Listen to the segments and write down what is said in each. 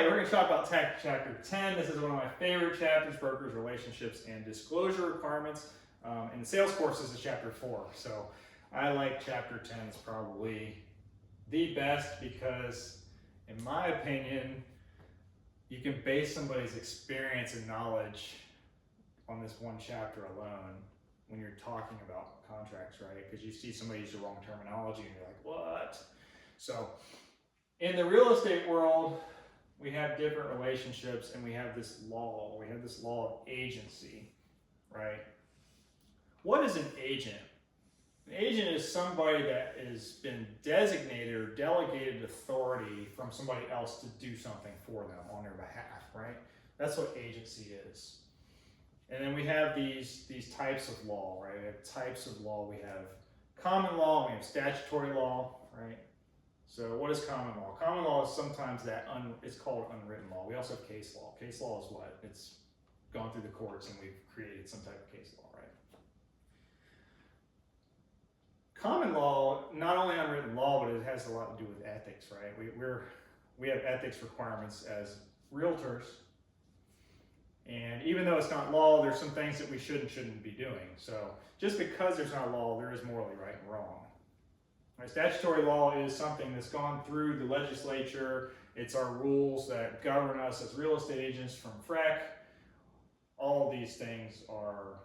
We're going to talk about chapter 10. This is one of my favorite chapters, brokers, relationships, and disclosure requirements. And the sales course is chapter 4. So I like chapter 10. It's probably the best because, in my opinion, you can base somebody's experience and knowledge on this one chapter alone when you're talking about contracts, right? Because you see somebody use the wrong terminology and you're like, what? So in the real estate world, we have different relationships and we have this law. We have this law of agency, right? What is an agent? An agent is somebody that has been designated or delegated authority from somebody else to do something for them on their behalf, right? That's what agency is. And then we have these types of law, right? We have types of law. We have common law, we have statutory law, right? So what is common law? Common law is sometimes it's called unwritten law. We also have case law. Case law is what? It's gone through the courts and we've created some type of case law, right? Common law, not only unwritten law, but it has a lot to do with ethics, right? We have ethics requirements as realtors. And even though it's not law, there's some things that we shouldn't be doing. So just because there's not law, there is morally right and wrong. Right? Statutory law is something that's gone through the legislature. It's our rules that govern us as real estate agents from FREC. All of these things are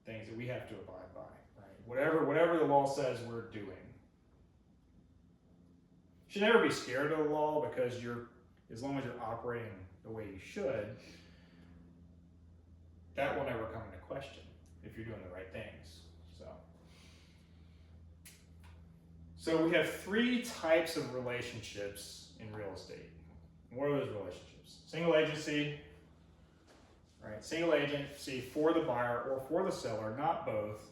things that we have to abide by. Right? Whatever the law says, we're doing. You should never be scared of the law because as long as you're operating the way you should, that will never come into question if you're doing the right things. So we have 3 types of relationships in real estate. What are those relationships? Single agency, right? Single agency for the buyer or for the seller, not both.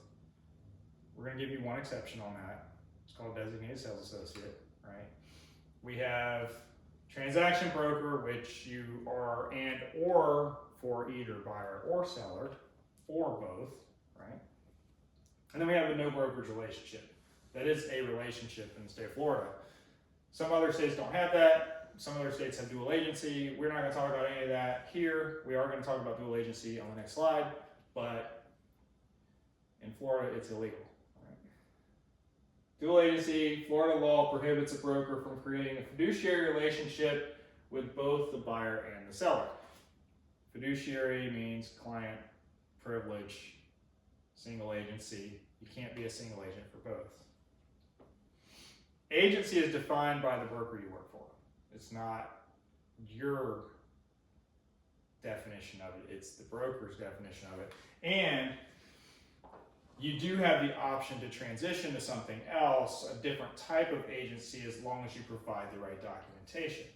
We're going to give you one exception on that. It's called designated sales associate, right? We have transaction broker, which you are or for either buyer or seller, or both, right? And then we have a no brokerage relationship. That is a relationship in the state of Florida. Some other states don't have that. Some other states have dual agency. We're not going to talk about any of that here. We are going to talk about dual agency on the next slide, but in Florida, it's illegal. Right? Dual agency, Florida law prohibits a broker from creating a fiduciary relationship with both the buyer and the seller. Fiduciary means client privilege, single agency. You can't be a single agent for both. Agency is defined by the broker you work for. It's not your definition of it, it's the broker's definition of it. And you do have the option to transition to something else, a different type of agency, as long as you provide the right documentation.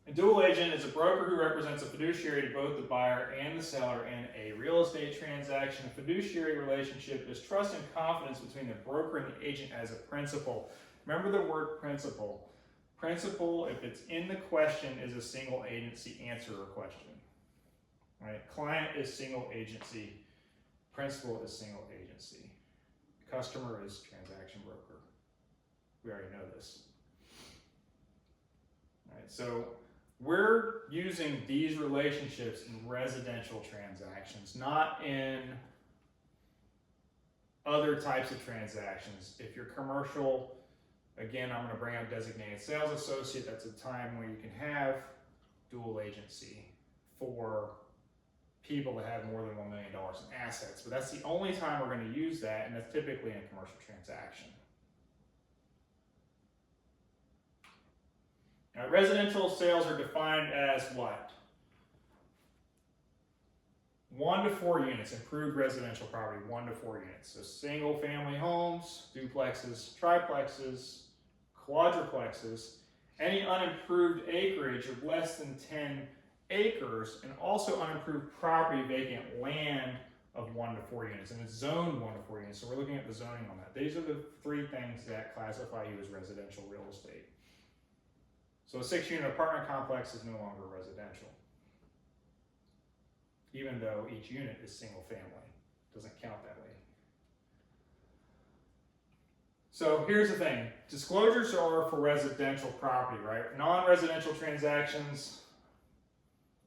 A dual agent is a broker who represents a fiduciary to both the buyer and the seller in a real estate transaction. A fiduciary relationship is trust and confidence between the broker and the agent as a principal. Remember the word principal. Principal, if it's in the question, is a single agency answer or question. Right? Client is single agency. Principal is single agency. Customer is transaction broker. We already know this. All right, so we're using these relationships in residential transactions, not in other types of transactions. If you're commercial, again, I'm going to bring up designated sales associate. That's a time where you can have dual agency for people that have more than $1 million in assets. But that's the only time we're going to use that, and that's typically in a commercial transaction. Now, residential sales are defined as what? 1 to 4 units, improved residential property, 1 to 4 units. So single family homes, duplexes, triplexes, quadruplexes, any unimproved acreage of less than 10 acres, and also unimproved property, vacant land of 1 to 4 units. And it's zoned 1 to 4 units, so we're looking at the zoning on that. These are the 3 things that classify you as residential real estate. So a 6-unit apartment complex is no longer residential, even though each unit is single family. It doesn't count that way. So here's the thing. Disclosures are for residential property, right? Non-residential transactions,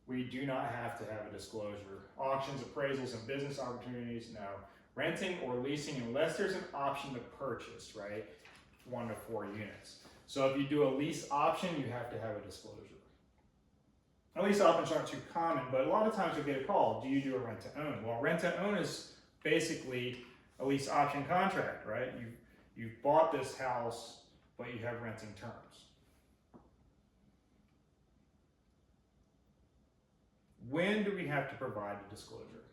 we do not have to have a disclosure. Auctions, appraisals, and business opportunities, no. Renting or leasing, unless there's an option to purchase, right? 1 to 4 units. So if you do a lease option, you have to have a disclosure. Now, lease options aren't too common, but a lot of times you'll get a call, do you do a rent to own? Well, rent to own is basically a lease option contract, right? You've bought this house, but you have renting terms. When do we have to provide a disclosure?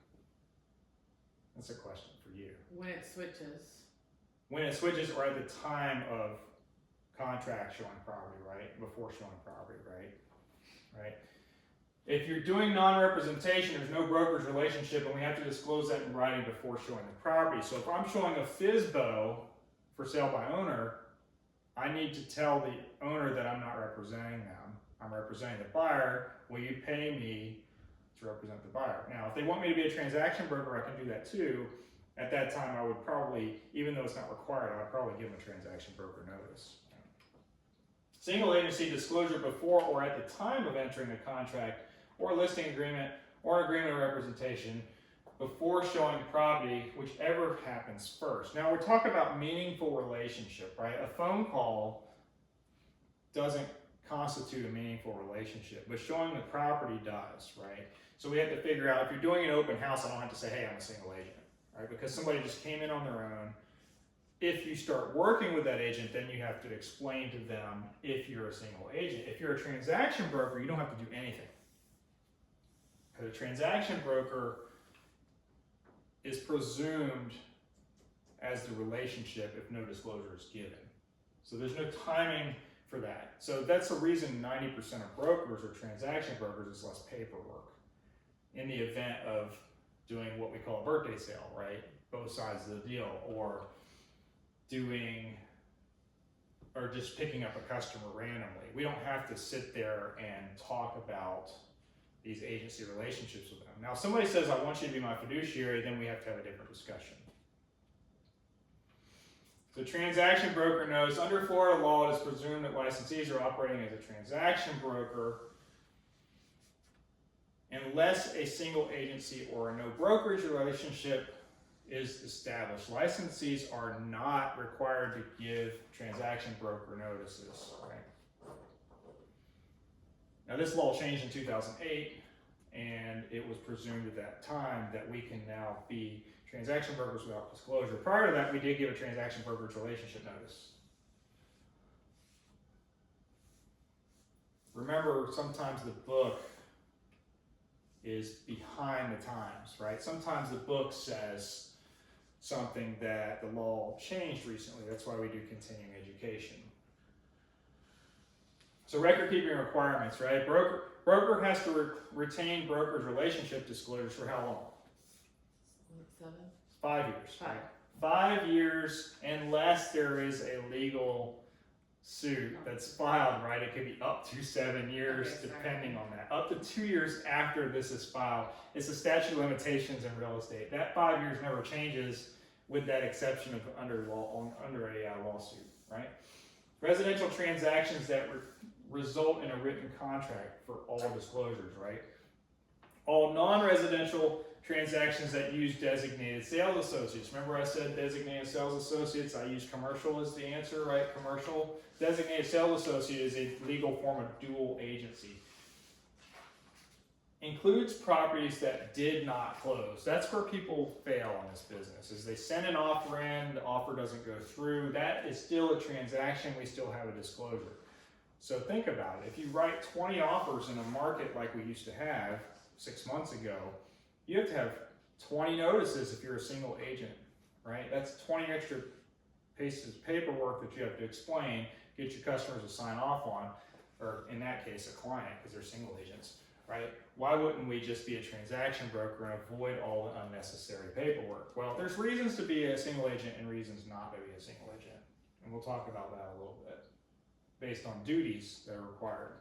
That's a question for you. When it switches. When it switches, or at the time of contract showing property, right? Before showing property, right? If you're doing non-representation, there's no brokerage relationship, and we have to disclose that in writing before showing the property. So if I'm showing a FSBO for sale by owner, I need to tell the owner that I'm not representing them. I'm representing the buyer. Will you pay me to represent the buyer? Now, if they want me to be a transaction broker, I can do that too. At that time, I would probably, even though it's not required, I'd probably give them a transaction broker notice. Single agency disclosure before or at the time of entering a contract or listing agreement or agreement of representation before showing property, whichever happens first. Now, we're talking about meaningful relationship, right? A phone call doesn't constitute a meaningful relationship, but showing the property does, right? So we have to figure out, if you're doing an open house, I don't have to say, hey, I'm a single agent, right? Because somebody just came in on their own. If you start working with that agent, then you have to explain to them if you're a single agent. If you're a transaction broker, you don't have to do anything. Because a transaction broker is presumed as the relationship if no disclosure is given. So there's no timing for that. So that's the reason 90% of brokers or transaction brokers is less paperwork in the event of doing what we call a birthday sale, right? Both sides of the deal, or just picking up a customer randomly. We don't have to sit there and talk about these agency relationships with them. Now, if somebody says, I want you to be my fiduciary, then we have to have a different discussion. The transaction broker knows under Florida law, it is presumed that licensees are operating as a transaction broker unless a single agency or a no brokerage relationship is established. Licensees are not required to give transaction broker notices, right? Now, this law changed in 2008, and it was presumed at that time that we can now be transaction brokers without disclosure. Prior to that, we did give a transaction brokerage relationship notice. Remember, sometimes the book is behind the times, right? Sometimes the book says something that the law changed recently. That's why we do continuing education. So record keeping requirements, right? Broker has to retain broker's relationship disclosures for how long? 7? 5 years. 5. Right? 5 years, unless there is a legal suit that's filed, right? It could be up to 7 years, Okay, depending on that. Up to 2 years after this is filed. It's a statute of limitations in real estate. That 5 years never changes, with that exception of under a lawsuit, right? Residential transactions that result in a written contract for all disclosures, right? All non-residential transactions that use designated sales associates. Remember I said designated sales associates? I use commercial as the answer, right? Commercial. Designated sales associate is a legal form of dual agency. Includes properties that did not close. That's where people fail in this business, is they send an offer in, the offer doesn't go through. That is still a transaction, we still have a disclosure. So think about it. If you write 20 offers in a market like we used to have 6 months ago, you have to have 20 notices if you're a single agent, right? That's 20 extra pieces of paperwork that you have to explain, get your customers to sign off on, or in that case, a client, because they're single agents, right? Why wouldn't we just be a transaction broker and avoid all the unnecessary paperwork? Well, there's reasons to be a single agent and reasons not to be a single agent. And we'll talk about that a little bit, based on duties that are required.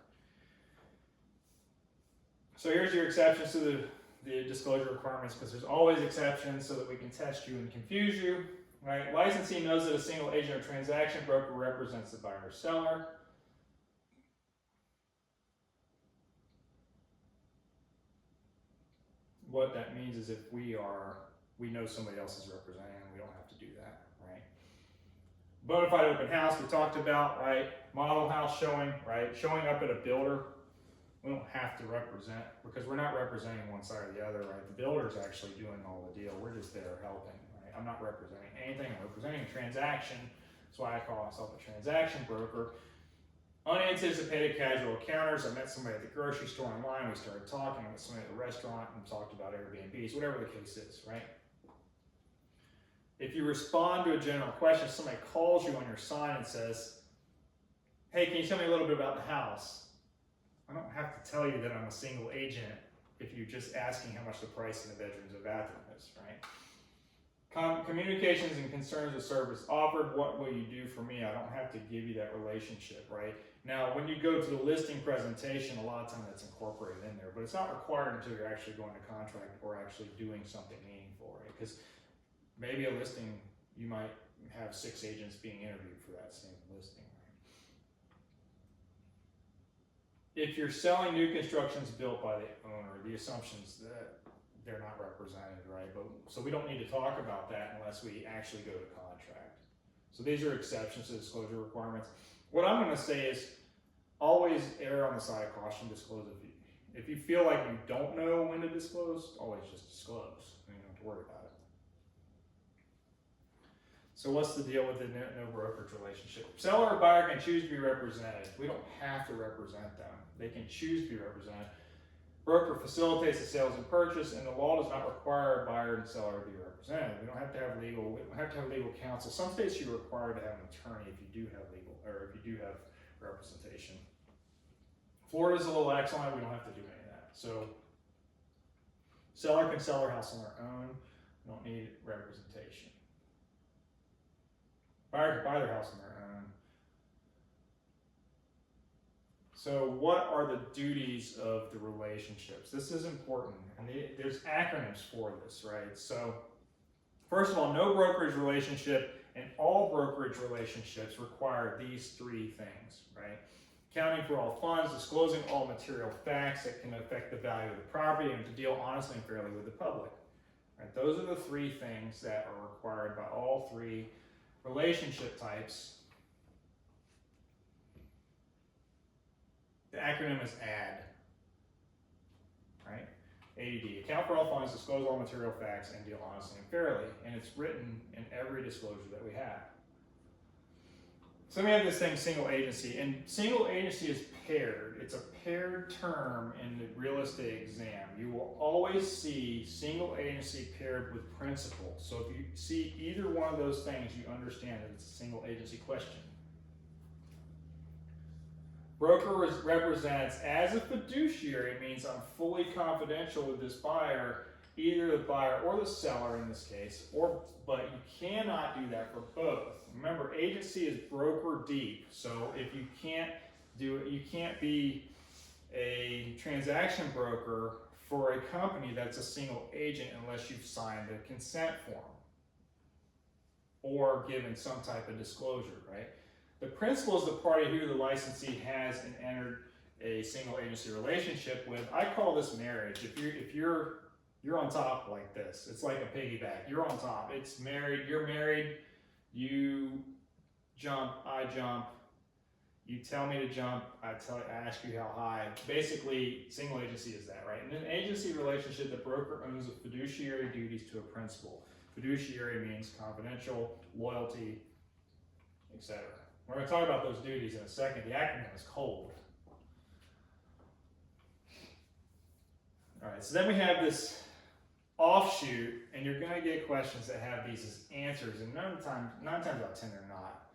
So here's your exceptions to the disclosure requirements, because there's always exceptions so that we can test you and confuse you. right? Licensee knows that a single agent or transaction broker represents the buyer or seller. What that means is if we know somebody else is representing them, we don't have to do that, right? Bonafide open house we talked about, right? Model house showing, right? Showing up at a builder, we don't have to represent because we're not representing one side or the other, right? The builder's actually doing all the deal. We're just there helping, right? I'm not representing anything. I'm representing a transaction. That's why I call myself a transaction broker. Unanticipated casual encounters. I met somebody at the grocery store online. We started talking. I met somebody at the restaurant and talked about Airbnbs, whatever the case is, right? If you respond to a general question, somebody calls you on your sign and says, hey, can you tell me a little bit about the house? I don't have to tell you that I'm a single agent if you're just asking how much the price in the bedrooms or bathroom is, right? Communications and concerns of service offered. What will you do for me? I don't have to give you that relationship, right? Now, when you go to the listing presentation, a lot of times that's incorporated in there, but it's not required until you're actually going to contract or actually doing something meaningful, right? Because maybe a listing, you might have 6 agents being interviewed for that same listing, right? If you're selling new constructions built by the owner, the assumption's that they're not represented, right? But so we don't need to talk about that unless we actually go to contract. So these are exceptions to disclosure requirements. What I'm going to say is always err on the side of caution. Disclose if you feel like you don't know when to disclose, always just disclose. You don't have to worry about it. So what's the deal with the no brokerage relationship? Seller or buyer can choose to be represented. We don't have to represent them. They can choose to be represented. Broker facilitates the sales and purchase, and the law does not require a buyer and seller to be represented. We don't have to have legal counsel. Some states you're required to have an attorney if you do have if you do have representation. Florida's a little excellent. We don't have to do any of that. So seller can sell their house on their own. We don't need representation. Buyer can buy their house on their own. So what are the duties of the relationships? This is important, and there's acronyms for this, right? So first of all, no brokerage relationship and all brokerage relationships require these 3 things, right? Accounting for all funds, disclosing all material facts that can affect the value of the property, and to deal honestly and fairly with the public. Right? Those are the 3 things that are required by all 3 relationship types. The acronym is ADD, right? ADD, account for all funds, disclose all material facts, and deal honestly and fairly. And it's written in every disclosure that we have. So we have this thing, single agency, and single agency is paired. It's a paired term in the real estate exam. You will always see single agency paired with principal. So if you see either one of those things, you understand that it's a single agency question. Broker represents as a fiduciary means I'm fully confidential with this buyer, either the buyer or the seller in this case, but you cannot do that for both. Remember, agency is broker deep, so if you can't do it, you can't be a transaction broker for a company that's a single agent unless you've signed a consent form or given some type of disclosure, right? The principal is the party who the licensee has and entered a single agency relationship with. I call this marriage. If you're on top like this, it's like a piggyback. You're on top. It's married. You're married. You jump. I jump. You tell me to jump. I ask you how high. Basically, single agency is that, right? In an agency relationship, the broker owns the fiduciary duties to a principal. Fiduciary means confidential, loyalty, etc. We're going to talk about those duties in a second. The acronym is COLD. All right, so then we have this offshoot, and you're going to get questions that have these as answers, and nine times out of 10 they're not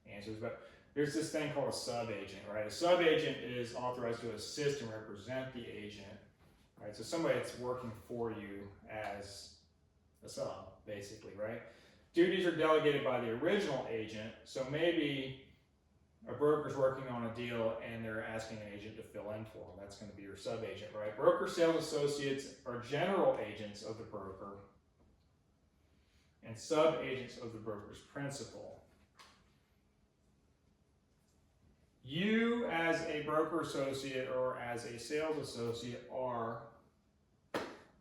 answers, but there's this thing called a sub-agent, right? A sub-agent is authorized to assist and represent the agent, right? So somebody that's working for you as a sub, basically, right? Duties are delegated by the original agent, so maybe a broker's working on a deal and they're asking an agent to fill in for them. That's going to be your sub-agent, right? Broker sales associates are general agents of the broker. and sub-agents of the broker's principal. You as a broker associate or as a sales associate are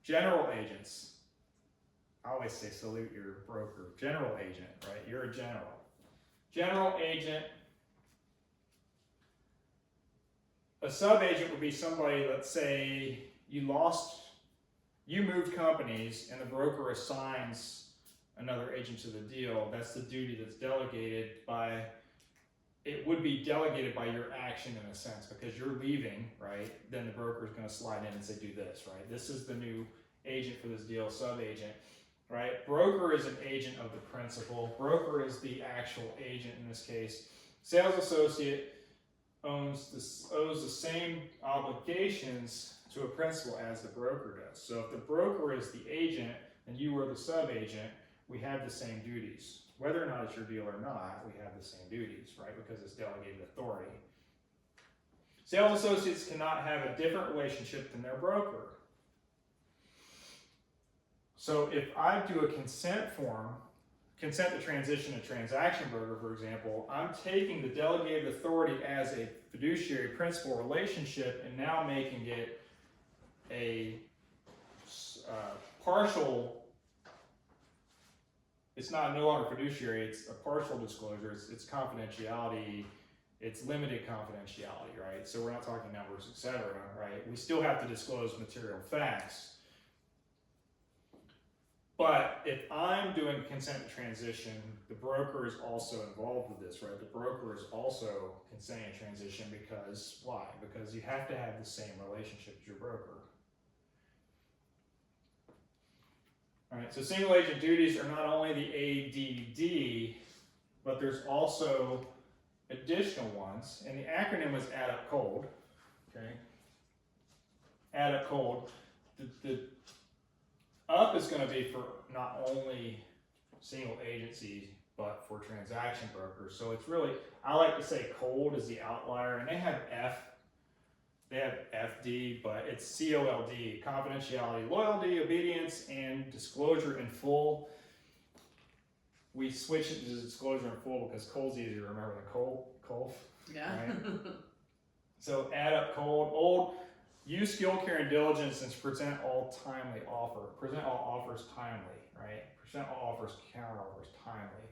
general agents. I always say salute your broker. General agent, right? You're a general. General agent. A sub-agent would be somebody, let's say you moved companies and the broker assigns another agent to the deal. That's the duty that's delegated by, it would be delegated by your action in a sense, because you're leaving, right? Then the broker is going to slide in and say, do this, right? This is the new agent for this deal, sub-agent, right? Broker is an agent of the principal. Broker is the actual agent in this case. Sales associate owes the same obligations to a principal as the broker does. So if the broker is the agent and you are the sub-agent, we have the same duties. Whether or not it's your deal or not, we have the same duties, right? Because it's delegated authority. Sales associates cannot have a different relationship than their broker. So if I do a consent to transition a transaction broker, for example, I'm taking the delegated authority as a fiduciary principal relationship and now making it a partial, it's no longer fiduciary, it's a partial disclosure, it's confidentiality, it's limited confidentiality, right? So we're not talking numbers, etc., right? We still have to disclose material facts. But if I'm doing consent to transition, the broker is also involved with this, right? The broker is also consenting to transition because, why? Because you have to have the same relationship as your broker. All right, so single agent duties are not only the ADD, but there's also additional ones, and the acronym is add up cold, okay? Add up cold. The up is going to be for not only single agency, but for transaction brokers. So it's really, I like to say cold is the outlier, and they have FD, but it's COLD, confidentiality, loyalty, obedience, and disclosure in full. We switch it to disclosure in full because cold's easier to remember than cold. Yeah. Right? So add up cold, old. Use skill, care, and diligence, and present all Present all offers timely, right? Present all offers, counter offers timely.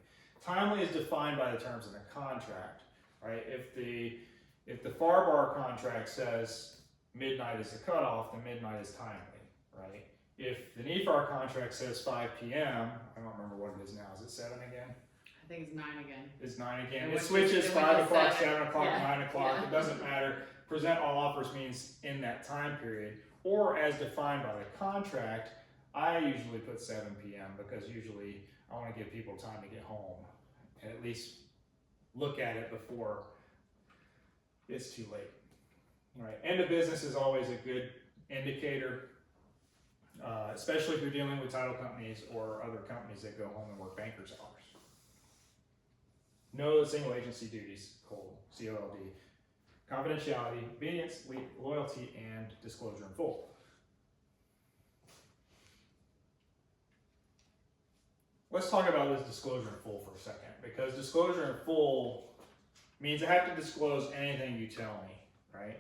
Timely is defined by the terms of the contract, right? If the FAR bar contract says midnight is the cutoff, then midnight is timely, right? If the NEFAR contract says 5 p.m., I don't remember what it is now. Is it 7 again? I think it's 9 again. It's 9 again. And It which switches is 5 o'clock, 7. 7 o'clock, Yeah. 9 o'clock. Yeah. It doesn't matter. Present all offers means in that time period, or as defined by the contract. I usually put 7 p.m. because usually I want to give people time to get home and at least look at it before it's too late. All right. End of business is always a good indicator, especially if you're dealing with title companies or other companies that go home and work bankers' hours. Know the single agency duties, COLD. Confidentiality, obedience, loyalty, and disclosure in full. Let's talk about this disclosure in full for a second, because disclosure in full means I have to disclose anything you tell me, right?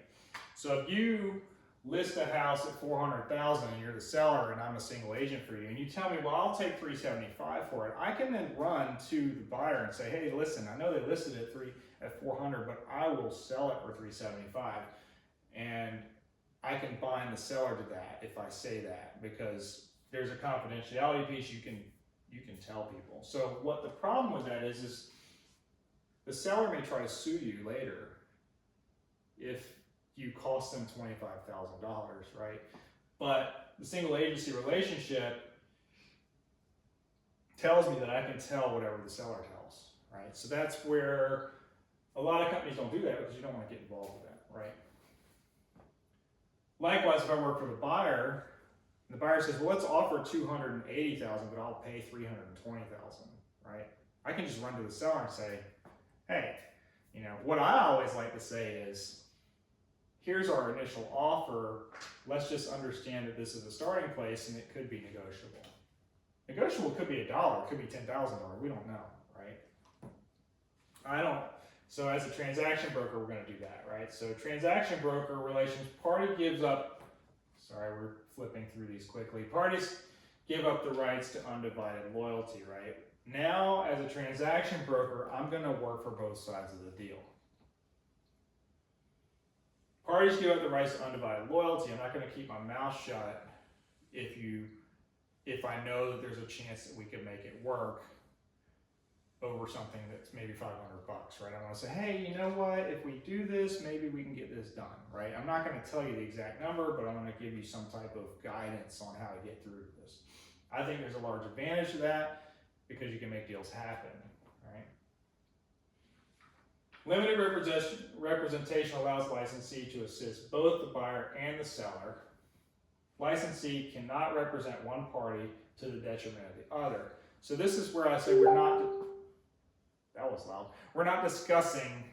So if you list a house at $400,000 and you're the seller and I'm a single agent for you, and you tell me, well, I'll take $375 for it, I can then run to the buyer and say, hey, listen, I know they listed it at $400, but I will sell it for $375, and I can bind the seller to that if I say that, because there's a confidentiality piece you can tell people. So what the problem with that is the seller may try to sue you later if you cost them $25,000, right? But the single agency relationship tells me that I can tell whatever the seller tells, right? So that's where a lot of companies don't do that, because you don't want to get involved with that, right? Likewise, if I work for the buyer, and the buyer says, well, let's offer $280,000, but I'll pay $320,000, right? I can just run to the seller and say, hey, what I always like to say is, here's our initial offer. Let's just understand that this is a starting place and it could be negotiable. Negotiable could be $1, it could be $10,000. We don't know, right? So as a transaction broker, we're going to do that, right? So transaction broker relations, party gives up, sorry, we're flipping through these quickly. Parties give up the rights to undivided loyalty, right? Now, as a transaction broker, I'm going to work for both sides of the deal. Parties give up the rights to undivided loyalty. I'm not going to keep my mouth shut if I know that there's a chance that we could make it work over something that's maybe $500, right? I want to say, hey, you know what? If we do this, maybe we can get this done, right? I'm not going to tell you the exact number, but I'm going to give you some type of guidance on how to get through this. I think there's a large advantage to that because you can make deals happen, right? Limited representation allows licensee to assist both the buyer and the seller. Licensee cannot represent one party to the detriment of the other. So this is where I say we're not, that was loud. We're not discussing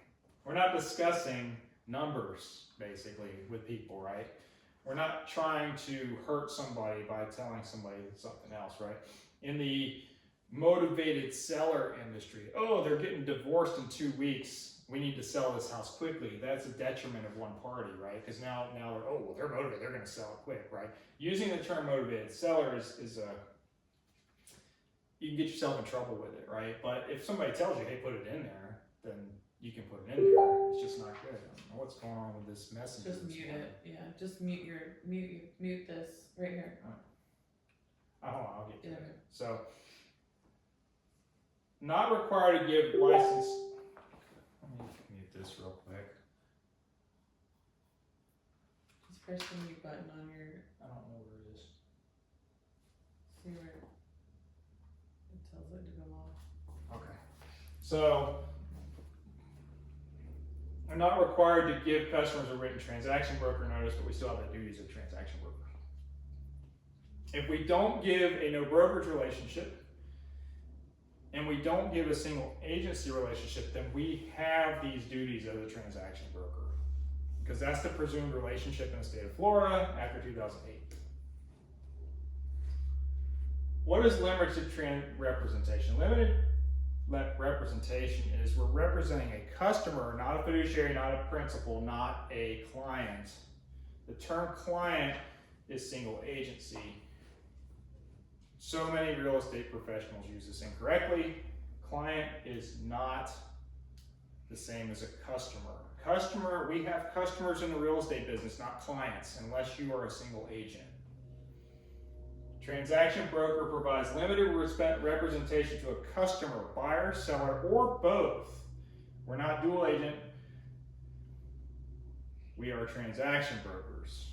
numbers basically with people, right? We're not trying to hurt somebody by telling somebody something else, right? In the motivated seller industry, oh, they're getting divorced in 2 weeks. We need to sell this house quickly. That's a detriment of one party, right? Because now they're, oh, well, they're motivated. They're going to sell it quick, right? Using the term motivated seller is you can get yourself in trouble with it, right? But if somebody tells you, hey, put it in there, then you can put it in there. It's just not good. I don't know what's going on with this message. Just mute it. Yeah, just mute this right here. Oh, I'll get to Yeah. it. So, not required to give license. Let me mute this real quick. Just press the mute button on your. I don't know where it is. See where it tells it to go off. Okay. So, I'm not required to give customers a written transaction broker notice, but we still have the duties of transaction broker. If we don't give a no brokerage relationship, and we don't give a single agency relationship, then we have these duties as a transaction broker. Because that's the presumed relationship in the state of Florida after 2008. What is limited representation? Limited representation is we're representing a customer, not a fiduciary, not a principal, not a client. The term client is single agency. So many real estate professionals use this incorrectly. Client is not the same as a customer. We have customers in the real estate business, not clients, unless you are a single agent. Transaction broker provides limited representation to a customer, buyer, seller, or both. We're not dual agent. We are transaction brokers.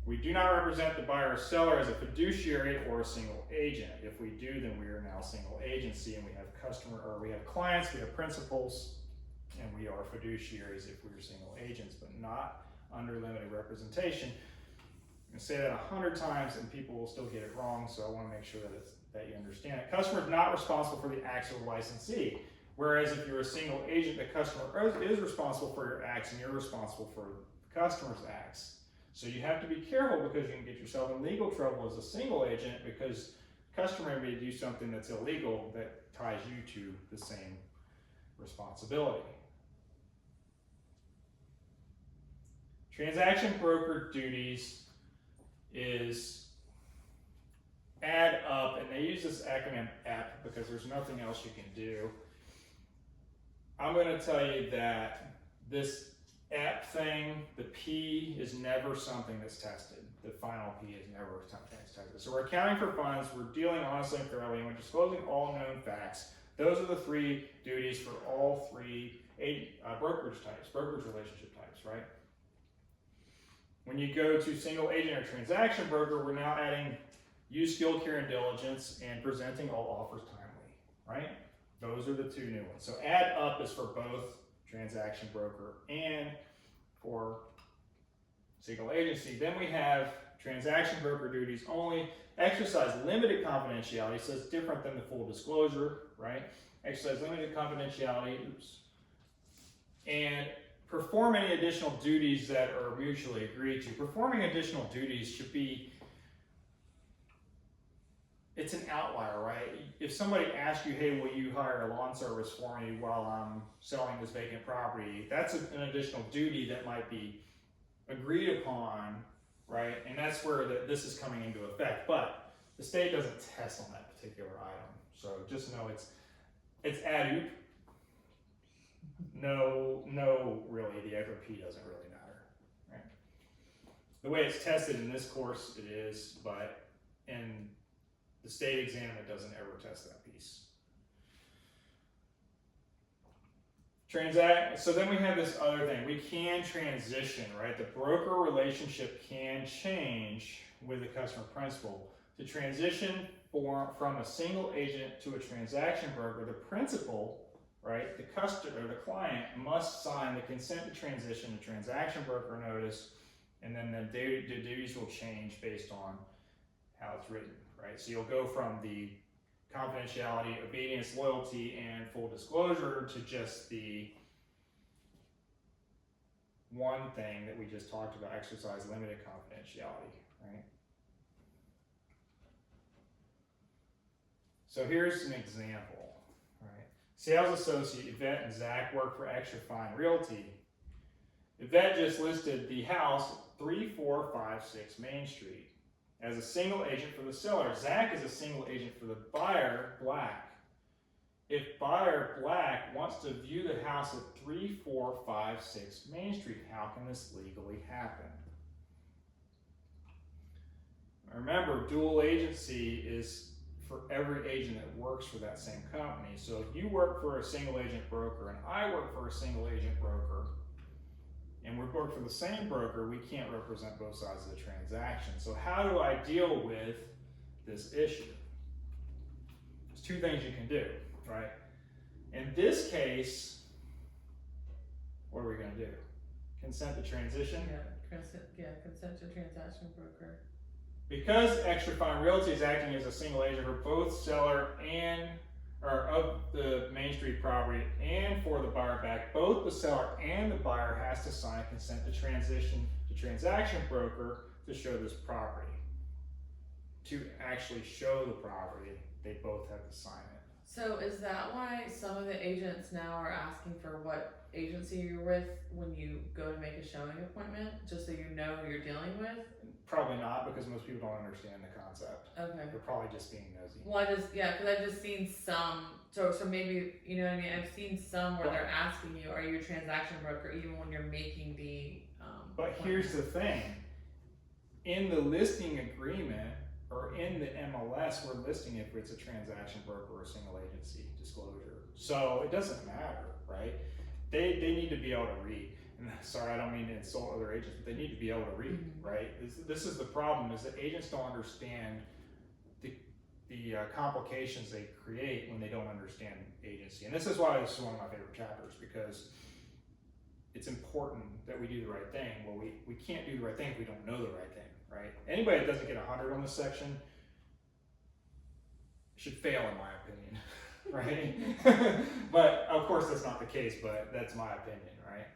We do not represent the buyer or seller as a fiduciary or a single agent. If we do, then we are now a single agency, and we have we have clients, we have principals, and we are fiduciaries if we're single agents, but not under limited representation. I'm going to say that 100 times, and people will still get it wrong, so I want to make sure that you understand it. Customer is not responsible for the acts of the licensee, whereas if you're a single agent, the customer is responsible for your acts, and you're responsible for the customer's acts. So you have to be careful because you can get yourself in legal trouble as a single agent because the customer may do something that's illegal that ties you to the same responsibility. Transaction broker duties is add up, and they use this acronym AP because there's nothing else you can do. I'm going to tell you that this app thing, the P is never something that's tested. The final P is never something that's tested. So we're accounting for funds, we're dealing honestly and thoroughly, and we're disclosing all known facts. Those are the 3 duties for all 3 brokerage relationship types, right? When you go to single agent or transaction broker, we're now adding use skill, care, and diligence, and presenting all offers timely, right? Those are the 2 new ones. So add up is for both transaction broker and for single agency. Then we have transaction broker duties only, exercise limited confidentiality, so it's different than the full disclosure, right? Exercise limited confidentiality, and perform any additional duties that are mutually agreed to. Performing additional duties should be it's an outlier, right? If somebody asks you, hey, will you hire a lawn service for me while I'm selling this vacant property, that's an additional duty that might be agreed upon, right? And that's where this is coming into effect. But the state doesn't test on that particular item. So just know it's ad hoc. No, really, the FOP doesn't really matter, right? The way it's tested in this course, it is, but in the state exam, it doesn't ever test that piece. So then we have this other thing. We can transition, right? The broker relationship can change with the customer principal. To transition from a single agent to a transaction broker, the principal, right, the customer or the client must sign the consent to transition to transaction broker notice, and then the duties will change based on how it's written, right? So you'll go from the confidentiality, obedience, loyalty, and full disclosure to just the one thing that we just talked about, exercise limited confidentiality, right? So here's an example, right? Sales associate Yvette and Zach work for Extra Fine Realty. Yvette just listed the house 3456 Main Street as a single agent for the seller. Zach is a single agent for the buyer, Black. If buyer, Black, wants to view the house at 3456 Main Street, how can this legally happen? Remember, dual agency is for every agent that works for that same company. So if you work for a single agent broker and I work for a single agent broker, and we work for the same broker, we can't represent both sides of the transaction. So how do I deal with this issue? There's two things you can do, right? In this case, what are we going to do? Consent to transition? Consent to transaction broker. Because Extra Fine Realty is acting as a single agent for both seller or of the Main Street property and for the buyer back, both the seller and the buyer has to sign a consent to transition to transaction broker to show this property. To actually show the property, they both have to sign it. So is that why some of the agents now are asking for what agency you're with when you go to make a showing appointment, just so you know who you're dealing with? Probably not, because most people don't understand the concept. Okay. They're probably just being nosy. Well, because I've just seen some, so maybe, you know what I mean, I've seen some where they're asking you, are you a transaction broker, even when you're making the, But here's the thing, in the listing agreement, or in the MLS, we're listing if it's a transaction broker or a single agency disclosure. So it doesn't matter, right? They need to be able to read. And sorry, I don't mean to insult other agents, but they need to be able to read, right? This is the problem, is that agents don't understand the complications they create when they don't understand agency. And this is why this is one of my favorite chapters, because it's important that we do the right thing. Well, we can't do the right thing if we don't know the right thing, right? Anybody that doesn't get 100 on this section should fail, in my opinion, right? But of course that's not the case, but that's my opinion, right?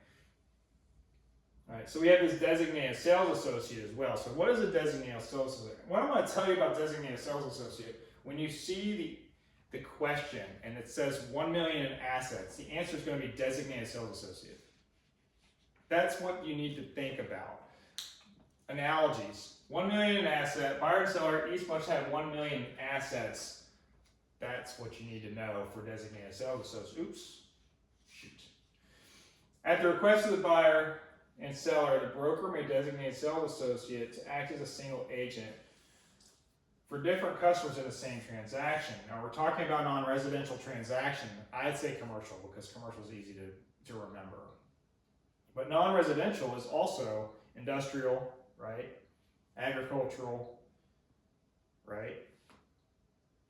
All right, so we have this designated sales associate as well. So what is a designated sales associate? What I'm going to tell you about designated sales associate, when you see the question and it says 1 million in assets, the answer is going to be designated sales associate. That's what you need to think about. Analogies. 1 million in asset, buyer and seller each must have 1 million in assets. That's what you need to know for designated sales associate. Oops, shoot. At the request of the buyer and seller, the broker may designate a sales associate to act as a single agent for different customers in the same transaction. Now we're talking about non-residential transaction. I'd say commercial, because commercial is easy to remember. But non-residential is also industrial, right? Agricultural, right?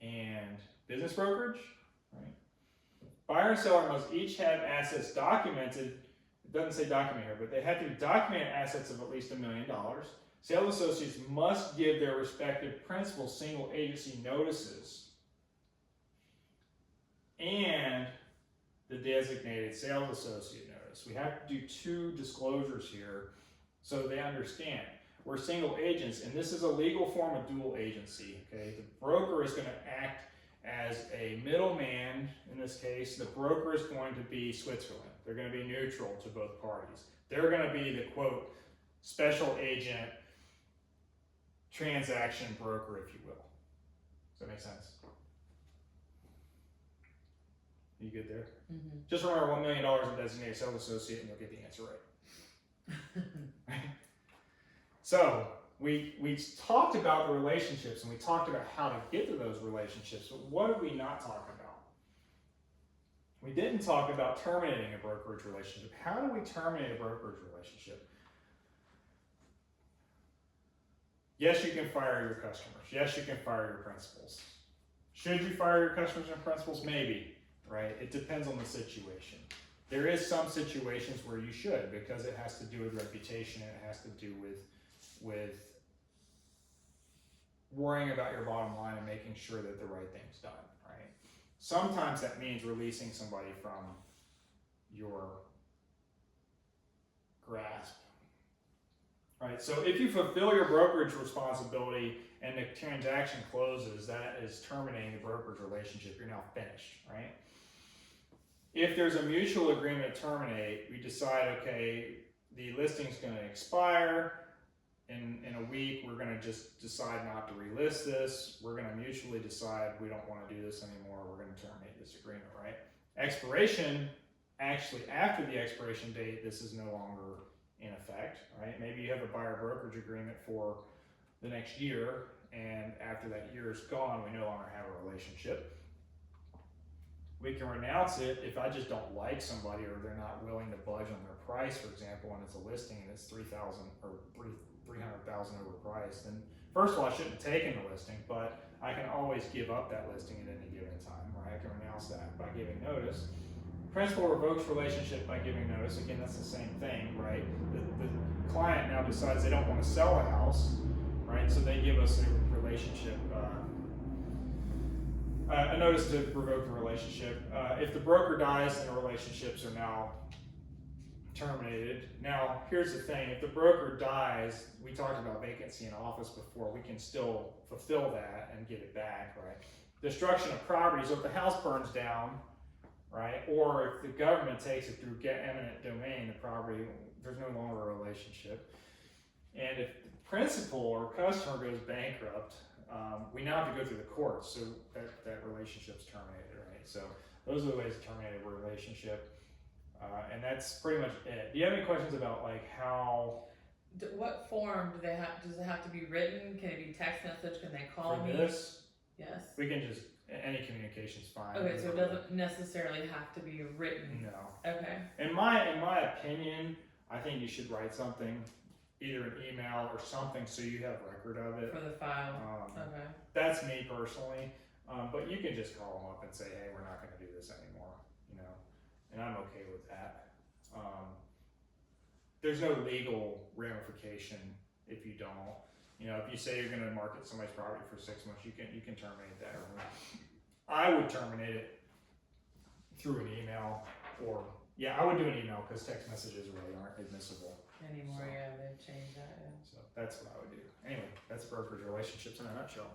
And business brokerage, right? Buyer and seller must each have assets documented. It doesn't say document here, but they have to document assets of at least $1 million. Sales associates must give their respective principal single agency notices and the designated sales associate notice. We have to do 2 disclosures here so they understand. we're single agents, and this is a legal form of dual agency, okay? The broker is gonna act as a middleman. In this case, the broker is going to be Switzerland. They're gonna be neutral to both parties. They're gonna be the, quote, special agent, transaction broker, if you will. Does that make sense? You good there? Mm-hmm. Just remember $1 million in designated sales associate and you'll get the answer right. So we talked about the relationships and we talked about how to get to those relationships, but what did we not talk about? We didn't talk about terminating a brokerage relationship. How do we terminate a brokerage relationship? Yes, you can fire your customers. Yes, you can fire your principals. Should you fire your customers and principals? Maybe, right? It depends on the situation. There is some situations where you should, because it has to do with reputation and it has to do with worrying about your bottom line and making sure that the right thing's done, right? Sometimes that means releasing somebody from your grasp. Right, so if you fulfill your brokerage responsibility and the transaction closes, that is terminating the brokerage relationship. You're now finished, right? If there's a mutual agreement to terminate, we decide, okay, the listing's going to expire. In a week, we're going to just decide not to relist this. We're going to mutually decide we don't want to do this anymore. We're going to terminate this agreement, right? Expiration, actually after the expiration date, this is no longer in effect, right? Maybe you have a buyer brokerage agreement for the next year, and after that year is gone, we no longer have a relationship. We can renounce it if I just don't like somebody or they're not willing to budge on their price, for example, and it's a listing and it's $300,000 overpriced. Then first of all, I shouldn't have taken the listing, but I can always give up that listing at any given time, right? I can renounce that by giving notice. Principal revokes relationship by giving notice. Again, that's the same thing, right? The client now decides they don't want to sell a house, right? So they give us a relationship, a notice to revoke the relationship. If the broker dies, then the relationships are now terminated. Now, here's the thing. If the broker dies, we talked about vacancy in office before, we can still fulfill that and get it back, right? Destruction of property. So if the house burns down, right? Or if the government takes it through eminent domain, the property, there's no longer a relationship. And if the principal or customer goes bankrupt, we now have to go through the courts, so that relationship's terminated, right? So those are the ways to terminate a relationship. And that's pretty much it. Do you have any questions about like how? What form do they have? Does it have to be written? Can it be text message? Can they call me? This? Yes. We can just, any communication's fine. Okay, so it doesn't necessarily have to be written. No. Okay. In my opinion, I think you should write something, either an email or something, so you have record of it. For the file. Okay. That's me personally, but you can just call them up and say, hey, we're not going to do this anymore, you know, and I'm okay with that. There's no legal ramification if you don't. You know, if you say you're going to market somebody's property for 6 months, you can terminate that. I would terminate it through an email, or I would do an email because text messages really aren't admissible Anymore, so, yeah, they've changed that. Yeah. So that's what I would do. Anyway, that's brokerage relationships in a nutshell.